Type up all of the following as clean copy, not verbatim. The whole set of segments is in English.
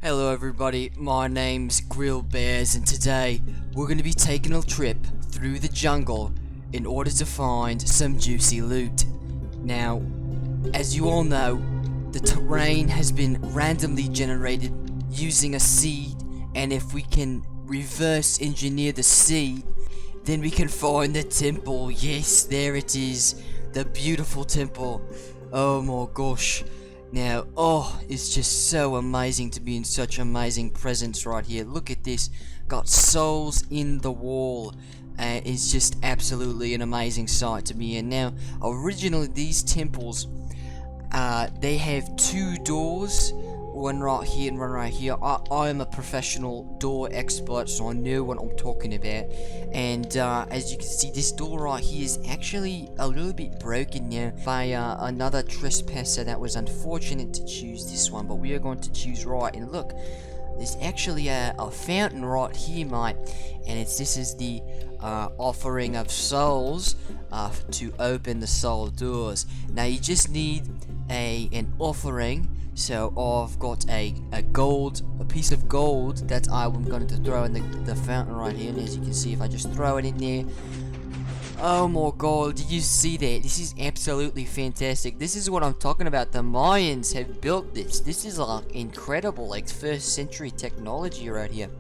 Hello everybody, my name's Grill Bears and today we're going to be taking a trip through the jungle in order to find some juicy loot. Now, as you all know, the terrain has been randomly generated using a seed, and if we can reverse engineer the seed, then we can find the temple. Yes, there it is, the beautiful temple. Oh my gosh. Now, it's just so amazing to be in such amazing presence right here. Look at this, got souls in the wall. It's just absolutely an amazing sight to be in. Now, originally these temples, they have two doors, one right here and one right here. I am a professional door expert, so I know what I'm talking about. And as you can see, this door right here is actually a little bit broken now by another trespasser that was unfortunate to choose this one, but we are going to choose right. And look, there's actually a fountain right here, mate, and this is the offering of souls to open the soul doors. Now you just need an offering. So I've got a piece of gold that I'm going to throw in the fountain right here, and as you can see, if I just throw it in there, oh my god, did you see that? This is absolutely fantastic. This is what I'm talking about. The Mayans have built this. This is like incredible, like first century technology right here.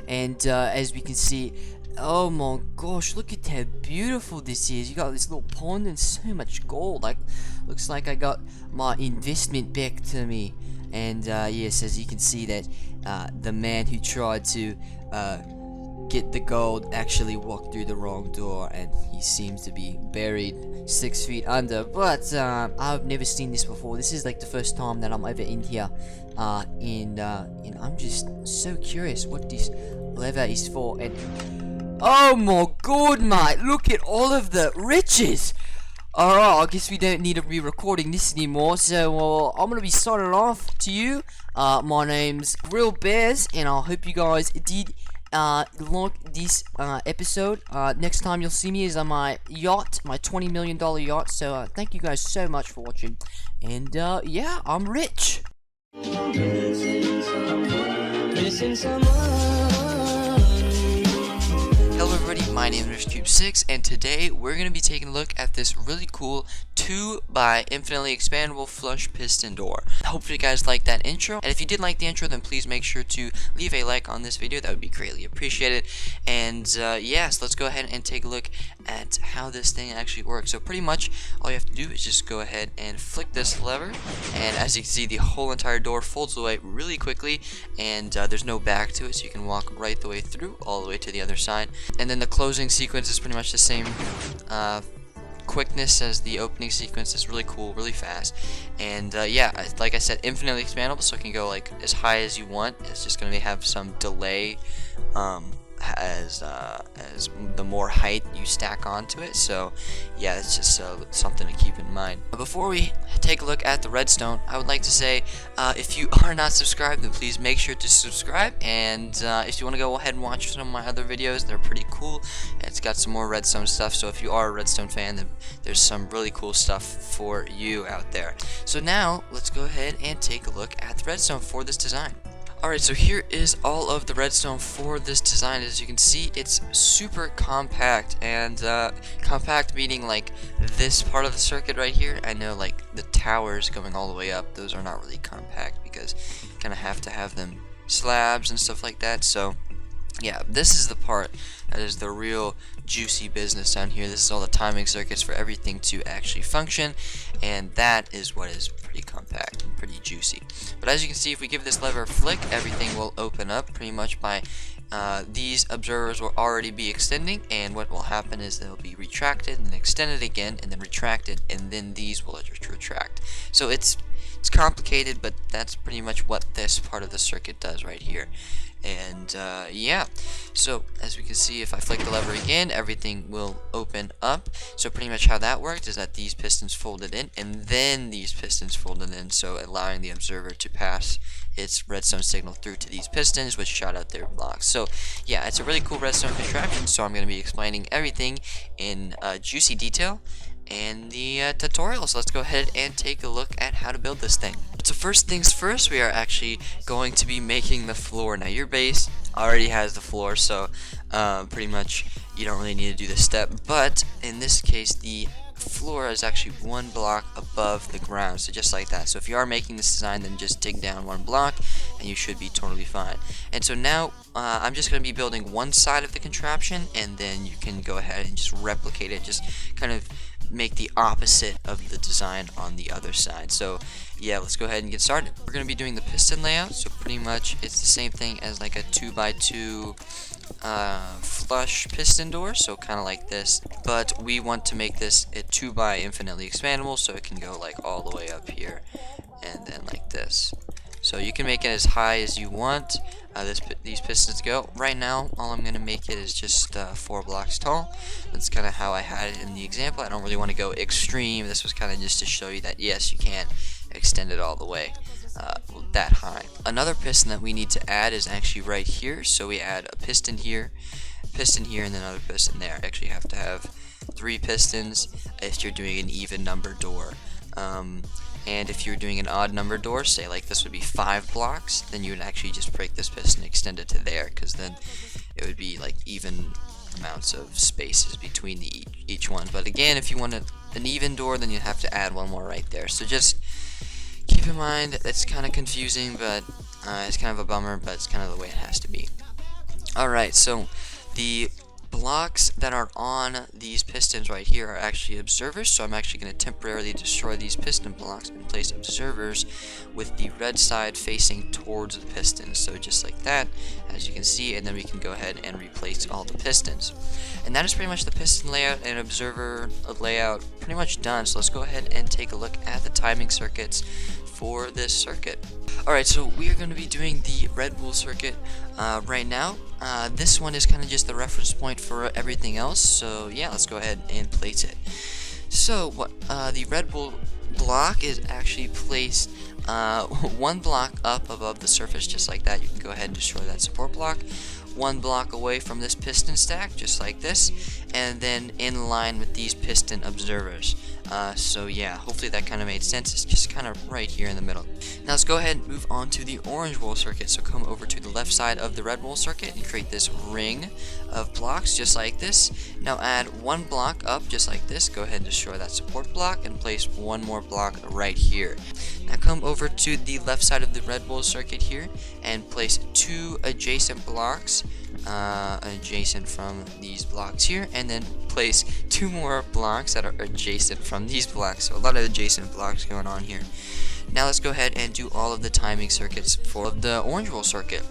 And as we can see, oh my gosh, look at how beautiful this is. You got this little pond and so much gold. Like, looks like I got my investment back to me. And yes, as you can see that the man who tried to get the gold actually walked through the wrong door, and he seems to be buried 6 feet under. But I've never seen this before. This is like the first time that I'm ever in here, and I'm just so curious what this lever is for. And oh my god, mate, look at all of the riches. Alright, I guess we don't need to be recording this anymore, so I'm gonna be signing off to you. My name's Grill Bears, and I hope you guys did like this episode. Next time you'll see me is on my yacht, my $20 million yacht. So thank you guys so much for watching, and yeah, I'm rich. Hello everybody, my name is Cube6, and today we're going to be taking a look at this really cool 2x infinitely expandable flush piston door. Hopefully you guys like that intro, and if you did like the intro, then please make sure to leave a like on this video. That would be greatly appreciated. And yes, let's go ahead and take a look at how this thing actually works. So pretty much all you have to do is just go ahead and flick this lever, and as you can see, the whole entire door folds away really quickly, and there's no back to it, so you can walk right the way through, all the way to the other side. And then the closing sequence is pretty much the same quickness as the opening sequence. Is really cool, really fast, and yeah, like I said, infinitely expandable, so it can go like as high as you want. It's just going to have some delay as the more height you stack onto it. So yeah, it's just something to keep in mind. Before we take a look at the redstone, I would like to say, if you are not subscribed, then please make sure to subscribe. And if you want to go ahead and watch some of my other videos, they're pretty cool. It's got some more redstone stuff, so if you are a redstone fan, then there's some really cool stuff for you out there. So now let's go ahead and take a look at the redstone for this design. Alright, so here is all of the redstone for this design. As you can see, it's super compact, and compact meaning like this part of the circuit right here. I know like the towers going all the way up, those are not really compact because you kind of have to have them slabs and stuff like that. So yeah, this is the part that is the real juicy business down here. This is all the timing circuits for everything to actually function, and that is what is pretty compact and pretty juicy. But as you can see, if we give this lever a flick, everything will open up pretty much by these observers will already be extending, and what will happen is they'll be retracted and then extended again and then retracted, and then these will retract. So it's complicated, but that's pretty much what this part of the circuit does right here. And yeah, so as we can see, if I flick the lever again, everything will open up. So pretty much how that worked is that these pistons folded in, and then these pistons folded in, so allowing the observer to pass its redstone signal through to these pistons, which shot out their blocks. So yeah, it's a really cool redstone contraption, so I'm going to be explaining everything in juicy detail. in the tutorial. So let's go ahead and take a look at how to build this thing. So first things first, we are actually going to be making the floor. Now your base already has the floor, so pretty much you don't really need to do this step, but in this case the floor is actually one block above the ground, so just like that. So if you are making this design, then just dig down one block and you should be totally fine. And so now I'm just going to be building one side of the contraption, and then you can go ahead and just replicate it, just kind of make the opposite of the design on the other side. So yeah, let's go ahead and get started. We're going to be doing the piston layout, so pretty much it's the same thing as like a 2x2 flush piston door, so kind of like this, but we want to make this a 2x infinitely expandable, so it can go like all the way up here and then like this. So you can make it as high as you want. These pistons go. Right now, all I'm going to make it is just 4 blocks tall. That's kind of how I had it in the example. I don't really want to go extreme. This was kind of just to show you that yes, you can extend it all the way that high. Another piston that we need to add is actually right here. So we add a piston here, and then another piston there. You actually have to have 3 pistons if you're doing an even number door. And if you're doing an odd number door, say like this would be 5 blocks, then you would actually just break this piston and extend it to there, because then it would be like even amounts of spaces between each one. But again, if you want an even door, then you have to add one more right there. So just keep in mind it's kind of confusing, but it's kind of a bummer, but it's kind of the way it has to be. Alright, so the blocks that are on these pistons right here are actually observers, so I'm actually going to temporarily destroy these piston blocks and place observers with the red side facing towards the pistons, so just like that, as you can see, and then we can go ahead and replace all the pistons. And that is pretty much the piston layout and observer layout pretty much done. So let's go ahead and take a look at the timing circuits for this circuit. Alright, so we are going to be doing the red wool circuit right now. This one is kind of just the reference point for everything else, so yeah, let's go ahead and place it. So the red wool block is actually placed 1 block up above the surface, just like that. You can go ahead and destroy that support block. 1 block away from this piston stack, just like this, and then in line with these piston observers. So yeah, hopefully that kind of made sense. It's just kind of right here in the middle. Now let's go ahead and move on to the orange wool circuit. So come over to the left side of the red wool circuit and create this ring of blocks, just like this. Now add 1 block up, just like this. Go ahead and destroy that support block and place 1 more block right here. Now come over to the left side of the red wool circuit here and place 2 adjacent blocks adjacent from these blocks here, and then place 2 more blocks that are adjacent from these blocks. So a lot of adjacent blocks going on here. Now let's go ahead and do all of the timing circuits for the orange wool circuit.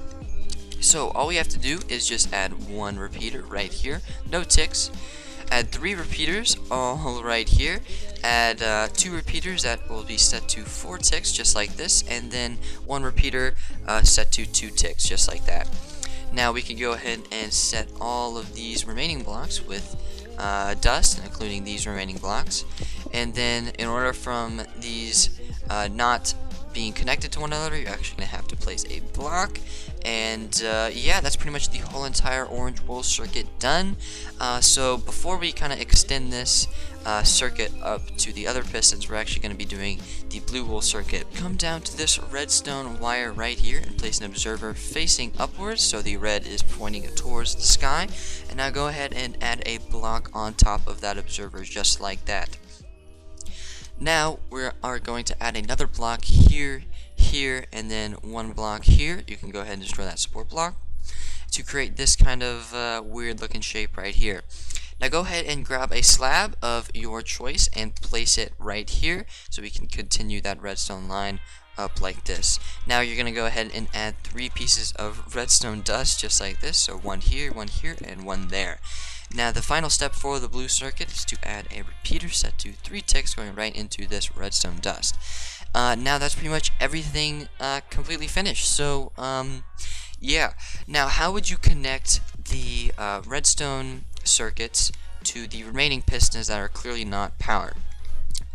So all we have to do is just add 1 repeater right here, no ticks. Add 3 repeaters all right here. Add 2 repeaters that will be set to 4 ticks, just like this, and then 1 repeater set to 2 ticks, just like that. Now we can go ahead and set all of these remaining blocks with dust, including these remaining blocks. And then in order from these not being connected to one another, you're actually going to have to place a block. And yeah, that's pretty much the whole entire orange wool circuit done. So before we kind of extend this circuit up to the other pistons, we're actually going to be doing the blue wool circuit. Come down to this redstone wire right here and place an observer facing upwards, so the red is pointing towards the sky. And now go ahead and add a block on top of that observer, just like that. Now we are going to add another block here, here, and then 1 block here. You can go ahead and destroy that support block to create this kind of weird looking shape right here. Now go ahead and grab a slab of your choice and place it right here, so we can continue that redstone line up like this. Now you're going to go ahead and add 3 pieces of redstone dust, just like this. So 1 here, and 1 there. Now the final step for the blue circuit is to add a repeater set to 3 ticks going right into this redstone dust. Now that's pretty much everything completely finished. So yeah, now how would you connect the redstone circuits to the remaining pistons that are clearly not powered?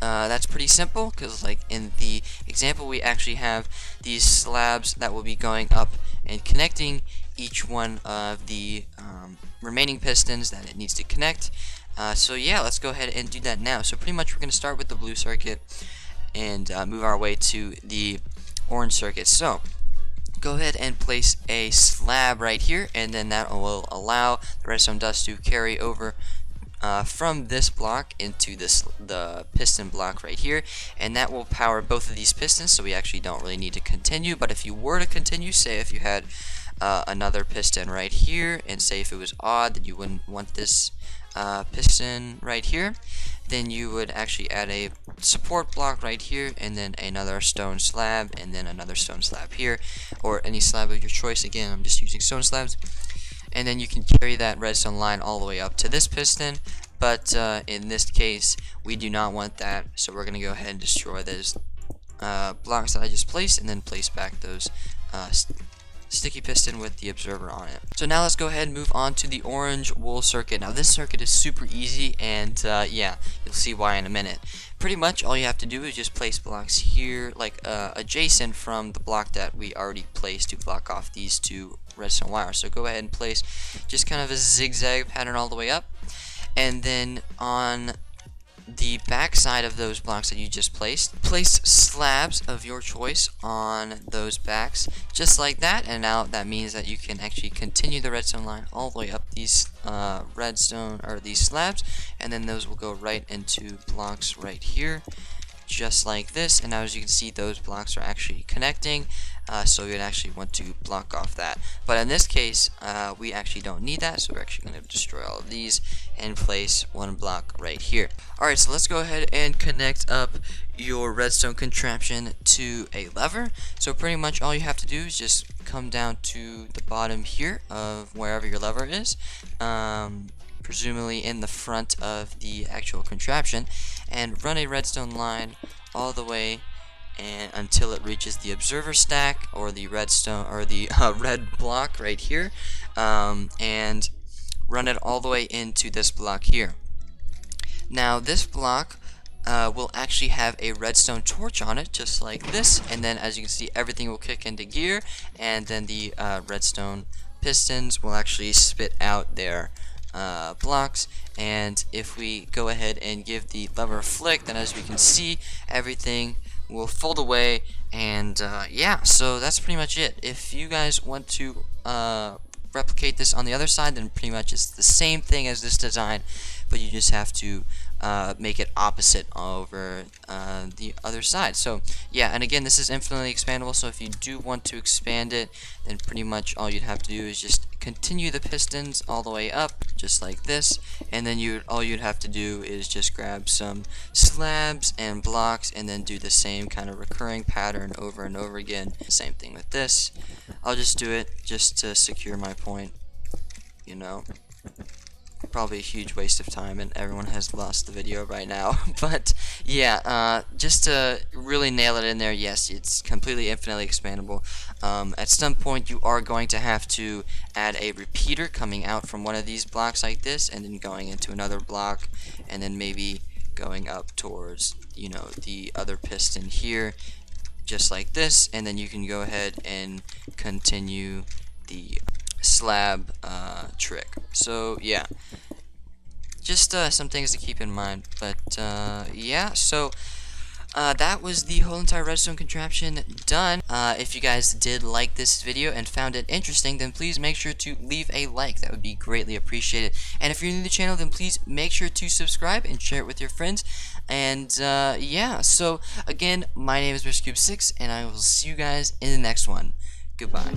That's pretty simple, because like in the example we actually have these slabs that will be going up and connecting each one of the remaining pistons that it needs to connect. So yeah, let's go ahead and do that now. So pretty much we're going to start with the blue circuit and move our way to the orange circuit. So go ahead and place a slab right here, and then that will allow the redstone dust to carry over from this block into the piston block right here, and that will power both of these pistons. So we actually don't really need to continue, but if you were to continue, say if you had another piston right here, and say if it was odd that you wouldn't want this piston right here, then you would actually add a support block right here, and then another stone slab, and then another stone slab here, or any slab of your choice. Again, I'm just using stone slabs. And then you can carry that redstone line all the way up to this piston, but in this case we do not want that, so we're going to go ahead and destroy those blocks that I just placed, and then place back those sticky piston with the observer on it. So now let's go ahead and move on to the orange wool circuit. Now this circuit is super easy, and yeah, you'll see why in a minute. Pretty much all you have to do is just place blocks here, like adjacent from the block that we already placed to block off these two redstone wires. So go ahead and place just kind of a zigzag pattern all the way up, and then on the back side of those blocks that you just placed, place slabs of your choice on those backs, just like that. And now that means that you can actually continue the redstone line all the way up these redstone, or these slabs, and then those will go right into blocks right here, just like this. And now as you can see, those blocks are actually connecting, so you'd actually want to block off that. But in this case, we actually don't need that, so we're actually going to destroy all of these and place one block right here. Alright, so let's go ahead and connect up your redstone contraption to a lever. So pretty much all you have to do is just come down to the bottom here of wherever your lever is, presumably in the front of the actual contraption, and run a redstone line all the way and until it reaches the observer stack, or the redstone, or the red block right here, and run it all the way into this block here. Now this block will actually have a redstone torch on it, just like this, and then as you can see, everything will kick into gear, and then the redstone pistons will actually spit out their blocks. And if we go ahead and give the lever a flick, then as we can see, everything will fold away. And yeah, so that's pretty much it. If you guys want to replicate this on the other side, then pretty much it's the same thing as this design, but you just have to make it opposite over the other side. So yeah, and again, this is infinitely expandable, so if you do want to expand it, then pretty much all you'd have to do is just continue the pistons all the way up, just like this, and then all you'd have to do is just grab some slabs and blocks, and then do the same kind of recurring pattern over and over again. Same thing with this. I'll just do it just to secure my point, you know. Probably a huge waste of time, and everyone has lost the video right now. But yeah, just to really nail it in there, yes, it's completely infinitely expandable. At some point you are going to have to add a repeater coming out from one of these blocks like this, and then going into another block, and then maybe going up towards, you know, the other piston here, just like this, and then you can go ahead and continue the slab trick. So yeah, just some things to keep in mind. But yeah, so that was the whole entire redstone contraption done. If you guys did like this video and found it interesting, then please make sure to leave a like. That would be greatly appreciated. And if you're new to the channel, then please make sure to subscribe and share it with your friends. And yeah, so again, my name is MrCube6, and I will see you guys in the next one. Goodbye.